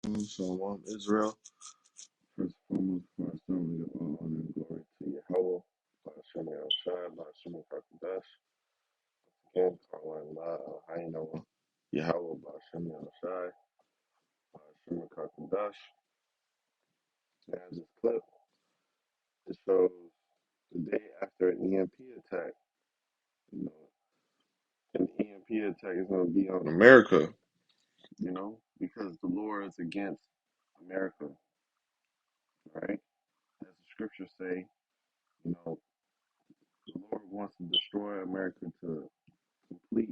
Shalom, Israel. First and foremost, for our son, we give all honor and glory to Yahweh, by Hashem Yahushai, by Hashem Kakadash. Again, Karwan La, Haynawa, Yahweh, by Hashem Yahushai, by Hashem Kakadash. And as this clip, it shows the day after an EMP attack. You know, an EMP attack is going to be on America, because the Lord is against America, right? As the scriptures say, the Lord wants to destroy America to complete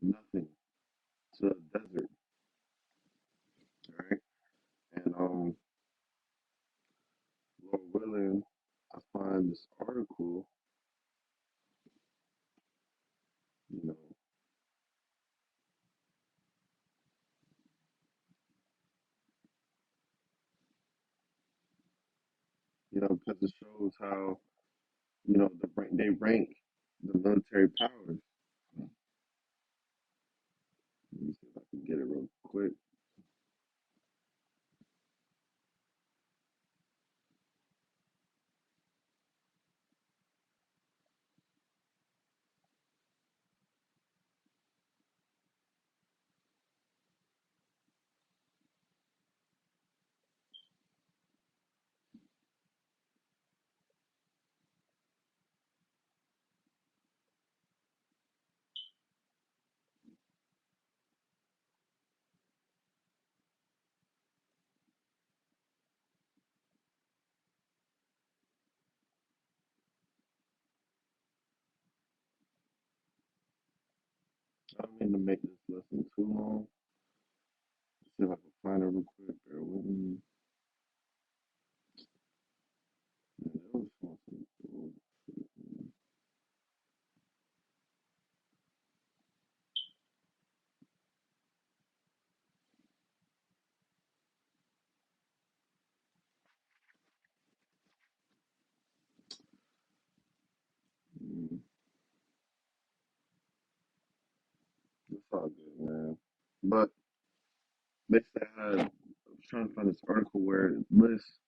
nothing, to a desert, right? And Lord willing, I find this article, you know, because it shows how they rank the military powers. Let me see if I can get it real quick. I don't mean to make this lesson too long. Let's see if I can find it real quick. Bear with me. Man, that was something cool. Mm, It's all good, man. But basically, I was trying to find this article where it lists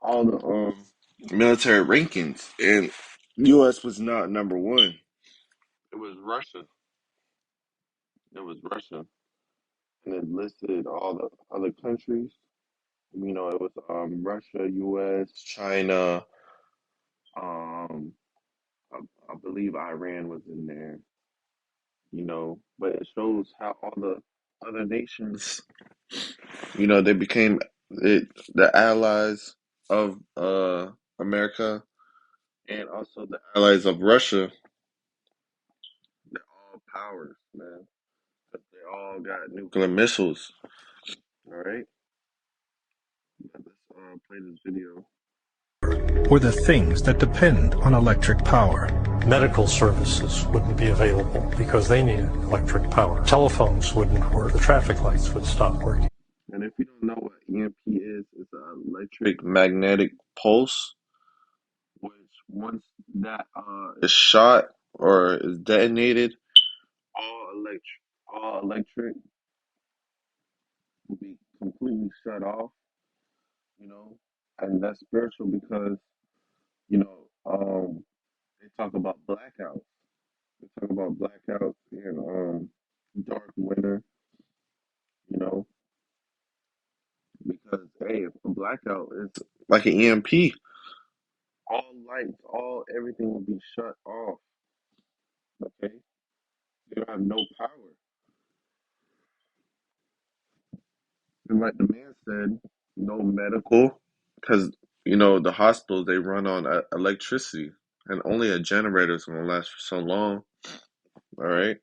all the military rankings, and U.S. was not number one. It was Russia. It was Russia, and it listed all the other countries. It was Russia, U.S., China. Um, I believe Iran was in there. But it shows how all the other nations, they became the allies of America and also the allies of Russia. They're all powers, man. But they all got nuclear missiles. All right. Let's play this video. Or the things that depend on electric power. Medical services wouldn't be available because they needed electric power. Telephones wouldn't work. The traffic lights would stop working. And if you don't know what EMP is, it's an electric magnetic pulse, which once that is shot or is detonated, all electric will be completely shut off, you know, and that's spiritual because, you know, um, they talk about blackouts. They talk about blackouts in dark winter, you know, because hey, if a blackout is like an EMP, all lights, all everything will be shut off. Okay, you don't have no power. And like the man said, no medical, because the hospitals they run on electricity, and only a generator is gonna last for so long. All right.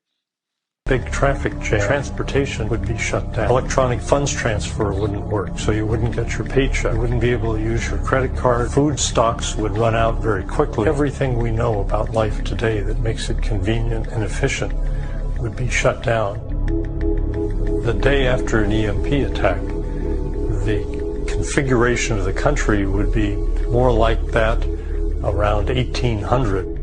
Big traffic jam. Transportation would be shut down. Electronic funds transfer wouldn't work, so you wouldn't get your paycheck. You wouldn't be able to use your credit card. Food stocks would run out very quickly. Everything we know about life today that makes it convenient and efficient would be shut down. The day after an EMP attack, the configuration of the country would be more like that around 1800.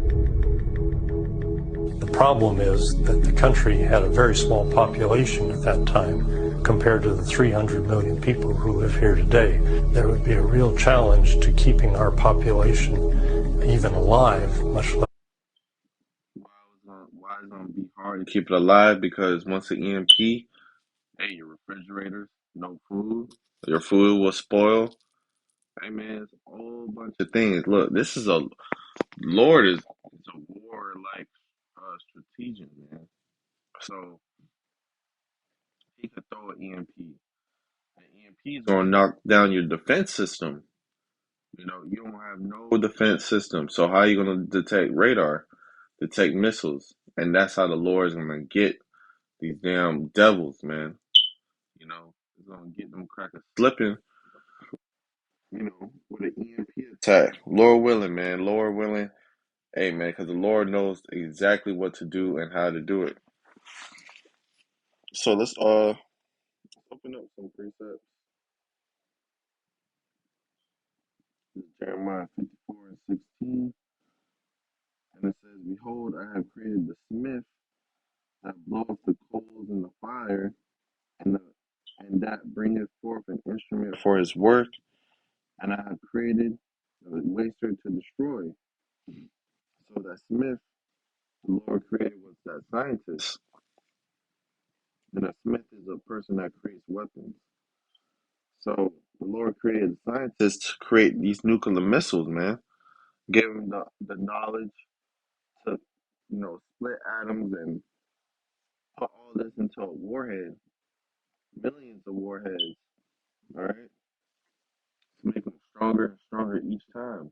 The problem is that the country had a very small population at that time compared to the 300 million people who live here today. There would be a real challenge to keeping our population even alive, much less. Why is it gonna be hard to keep it alive? Because once the EMP, hey, your refrigerators, no food, your food will spoil. Hey man, it's a whole bunch of things. Look, this is a Lord is it's a war like strategic, man. So he could throw an EMP. An EMP is gonna knock down your defense system. You know, you don't have no defense system. So how are you gonna detect radar, detect missiles? And that's how the Lord is gonna get these damn devils, man. You know, he's gonna get them crackers slipping, you know, with an EMP attack. Lord willing, man. Lord willing. Hey, man, because the Lord knows exactly what to do and how to do it. So let's open up some precepts. This is Jeremiah 54 and 16. And it says, Behold, I have created the smith that bloweth the coals in the fire, and that bringeth forth an instrument for his work, and I have created a waster to destroy. So that smith the Lord created was that scientist. And a smith is a person that creates weapons. So the Lord created scientists to create these nuclear missiles, man. Gave them the knowledge to, you know, split atoms and put all this into a warhead, millions of warheads, all right, to make them stronger and stronger each time.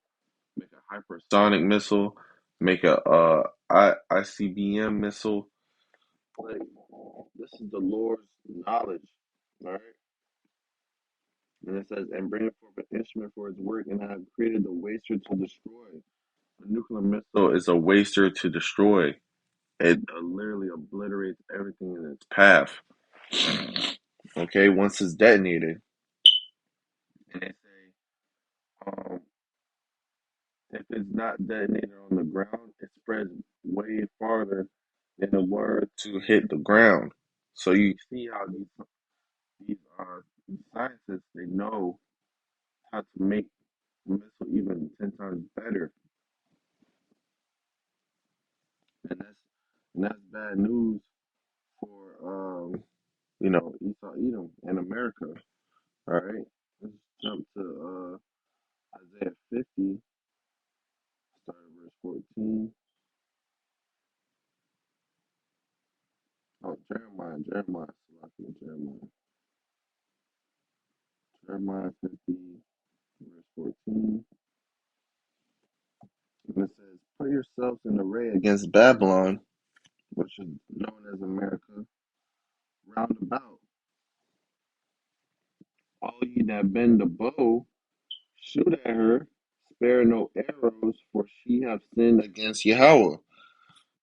Make a hypersonic missile, make a ICBM missile. Like, this is the Lord's knowledge, all right. And it says, and bring forth an instrument for his work, and I have created the waster to destroy. A nuclear missile is a waster to destroy. It literally obliterates everything in its path. Okay, once it's detonated, and they say, um, if it's not detonated on the ground, it spreads way farther than it were to hit the ground. So you see how these scientists, they know how to make the missile even 10 times better, and that's bad news for you know, Esau Edom and America. All right, let's jump to Isaiah 50, start at verse 14. Oh, Jeremiah 50, verse 14. And it says, Put yourselves in array against Babylon, which is known as America, round about. All ye that bend the bow, shoot at her, spare no arrows, for she hath sinned against Yahweh.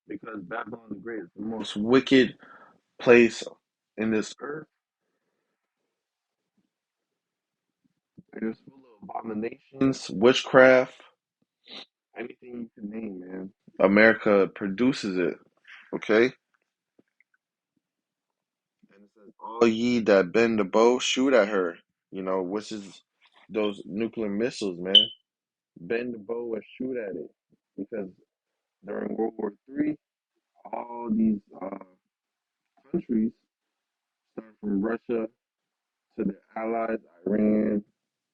Because Babylon the Great is the most wicked place in this earth. It is full of abominations, witchcraft, anything you can name, man. America produces it. Okay? And it says, All ye that bend the bow, shoot at her. You know, which is those nuclear missiles, man. Bend the bow and shoot at it. Because during World War III, all these countries, starting from Russia to their allies, Iran,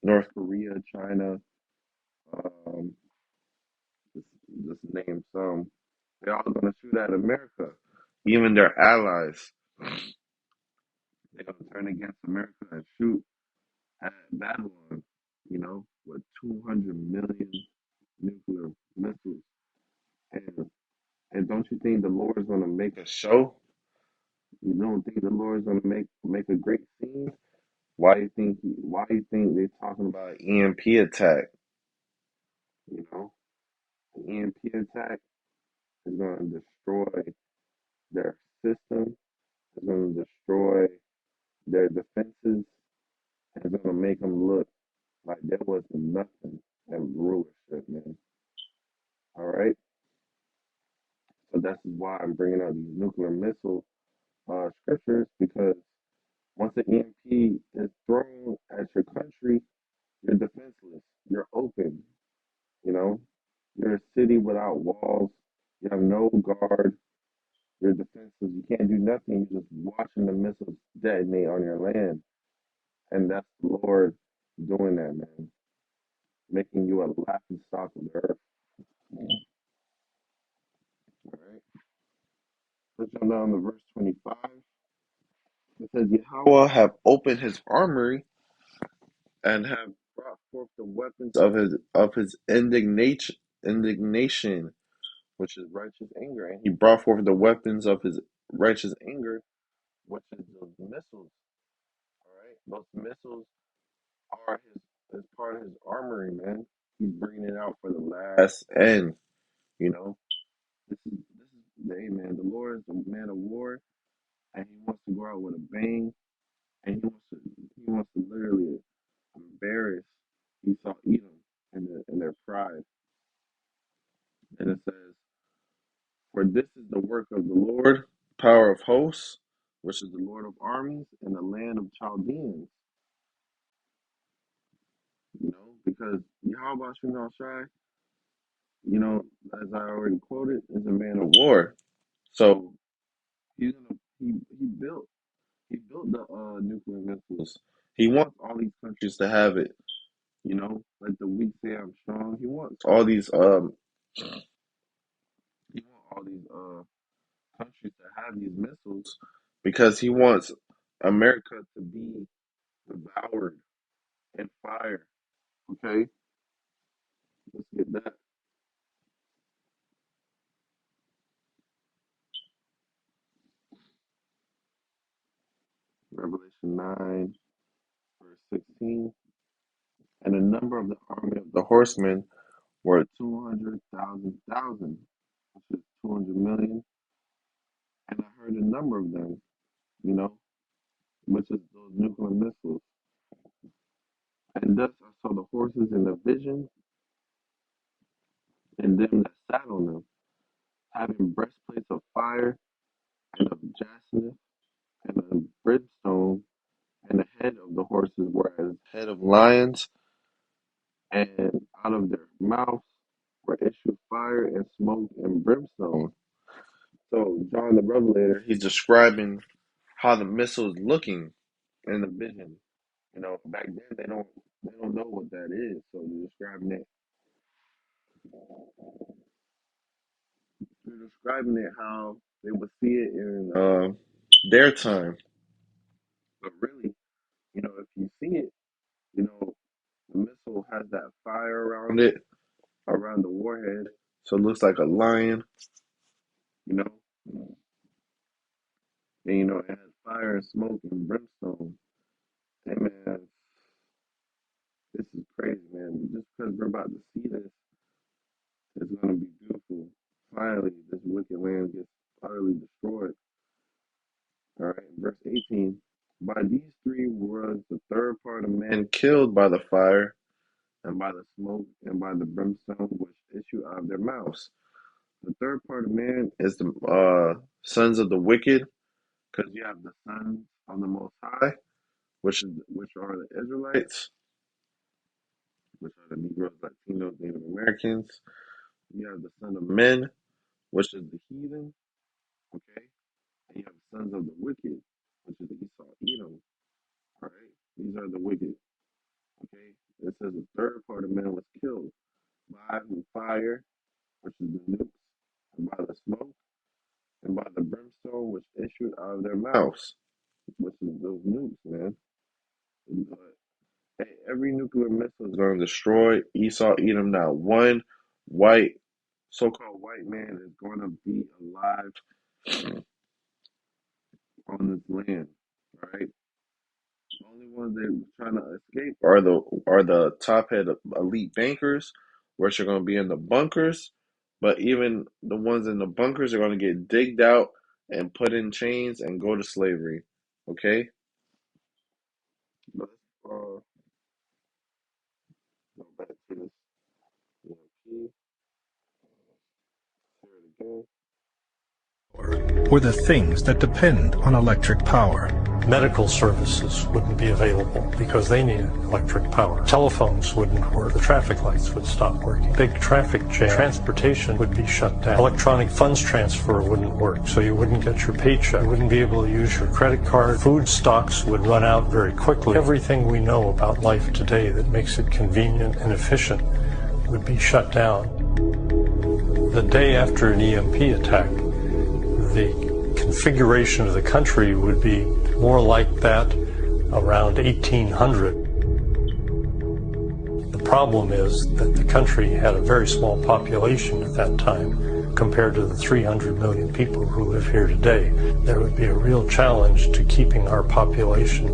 North Korea, China, um, just name some, they're all going to shoot at America. Even their allies, they're going to turn against America and shoot at Babylon, you know, with 200 million nuclear missiles. And and don't you think the Lord is going to make a show? You don't think the Lord is going to make a great scene? Why do you think they're talking about EMP attack? You know, the EMP attack is going to destroy their system. It's going to destroy their defenses. And it's going to make them look like there was nothing in rulership, man. All right. So that's why I'm bringing out these nuclear missile scriptures because once an EMP is thrown at your country, you're defenseless. You're open. You know, you're a city without walls. You have no guard. You're defenseless. You can't do nothing. You're just watching the missiles detonate on your land, and that's the Lord doing that, man, making you a laughing stock of the earth. All right. Let's jump down to verse 25. It says, Yahweh have opened his armory and have brought forth the weapons of his indignation, which is righteous anger. And he brought forth the weapons of his righteous anger, which is those missiles. All right, those missiles are his part of his armory, man. He's bringing it out for the last end. You know, this is hey man. The Lord is a man of war, and he wants to go out with a bang, and he wants to literally embarrass Esau, Edom, and their pride. And it says, "For this is the work of the Lord, power of hosts, which is the Lord of armies, in the land of Chaldeans." You know, because Yahweh Shemel Shai, as I already quoted, is a man of war. So he's gonna he built the nuclear missiles. He wants all these countries to have it. Like the weak say I'm strong. He wants all these countries to have these missiles because he wants America to be devoured in fire. Okay, let's get that. Revelation 9, verse 16. And the number of the army of the horsemen were 200,000, which is 200 million. And I heard the number of them, you know, which is those nuclear missiles. And thus I saw the horses in the vision, and them that sat on them, having breastplates of fire and of jacinth and of brimstone, and the head of the horses were as head of lions, and out of their mouths were issued fire and smoke and brimstone. So John the Revelator, he's describing how the missile is looking in the vision. Back then they don't know what that is, so they're describing it. They're describing it how they would see it in their time. But really, if you see it, you know, the missile has that fire around it, around the warhead, so it looks like a lion, you know, and it has fire and smoke and brimstone. Hey man, this is crazy, man. Just because we're about to see this, it's gonna be beautiful. Finally, this wicked land gets utterly destroyed. All right, verse 18. By these three was the third part of men killed by the fire, and by the smoke, and by the brimstone which issue out of their mouths. The third part of man is the sons of the wicked, because you have the sons of the Most High, which are the Israelites, which are the Negroes, Latinos, Native Americans. You have the son of men, which is the heathen, okay? And you have the sons of the wicked, which is the Esau, Edom, all right? These are the wicked, okay? It says the third part of man was killed by the fire, which is the nukes, and by the smoke, and by the brimstone which issued out of their mouths, which is those nukes, man. But hey, every nuclear missile is going to destroy Esau, Edom. Now, one white, so-called white man is going to be alive on this land. All right. The only ones that are trying to escape are the top head elite bankers, which are going to be in the bunkers. But even the ones in the bunkers are going to get digged out and put in chains and go to slavery. Okay. Let's go back to this EMP. Share it again. or the things that depend on electric power. Medical services wouldn't be available because they needed electric power. Telephones wouldn't work. The traffic lights would stop working. Big traffic jam. Transportation would be shut down. Electronic funds transfer wouldn't work, so you wouldn't get your paycheck. You wouldn't be able to use your credit card. Food stocks would run out very quickly. Everything we know about life today that makes it convenient and efficient would be shut down. The day after an EMP attack, the configuration of the country would be more like that around 1800. The problem is that the country had a very small population at that time compared to the 300 million people who live here today. There would be a real challenge to keeping our population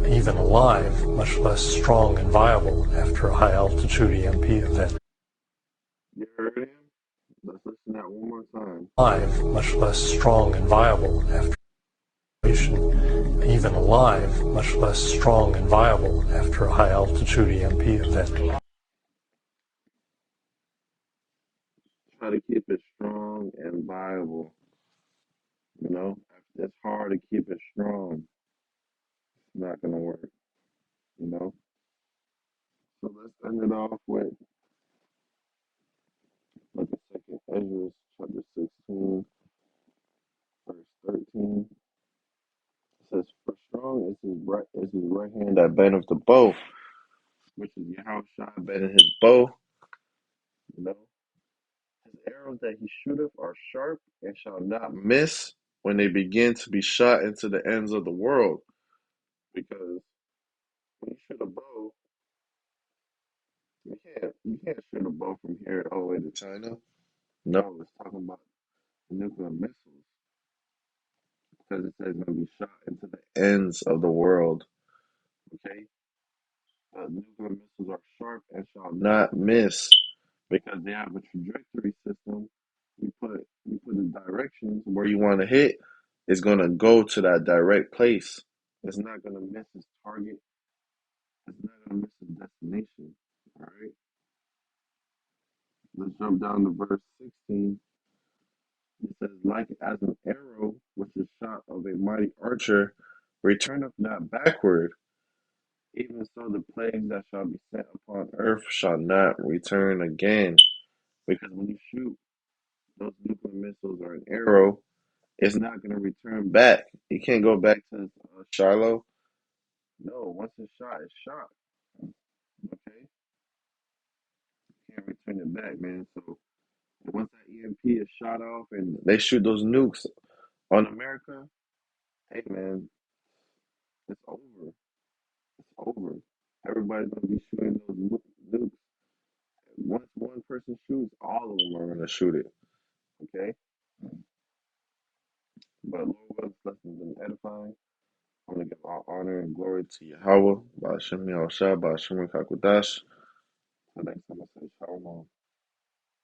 even alive, much less strong and viable after a high-altitude EMP event. You heard him? Let's listen to that one more time. Alive, much less strong and viable after even alive, much less strong and viable after a high-altitude EMP event. Try to keep it strong and viable. You know, it's hard to keep it strong. It's not gonna work. You know. So let's end it off with like a second Ezra chapter 16, verse 13. It says, "For strong is his right hand that bendeth the bow, which is Yahushua bending his bow. You know, his arrows that he shooteth are sharp and shall not miss when they begin to be shot into the ends of the world." Because when you shoot a bow, you can't shoot a bow from here all the way to China. No, it's talking about nuclear missiles because it says going to be shot into the ends of the world. Okay, nuclear missiles are sharp and shall not miss because they have a trajectory system. You put the directions where you want to hit. It's going to go to that direct place. It's not going to miss its target. It's not going to miss its destination. All right. Let's jump down to verse 16. It says, "Like as an arrow which is shot of a mighty archer, returneth not backward, even so the plagues that shall be sent upon earth shall not return again." Because when you shoot those nuclear missiles or an arrow, it's not going to return back. You can't go back to Shiloh. No, once it's shot, it's shot. Okay? You can't return it back, man. So once that EMP is shot off and they shoot those nukes on America, hey, man, it's over. It's over. Everybody's going to be shooting those nukes. Once one person shoots, all of them are going to shoot it. Okay? But Lord willing, this lesson has been edifying. I want to give all honor and glory to Yahweh, Ba'ashem Yahushua, Ba'ashem Kakudash. The next time I say Shalom.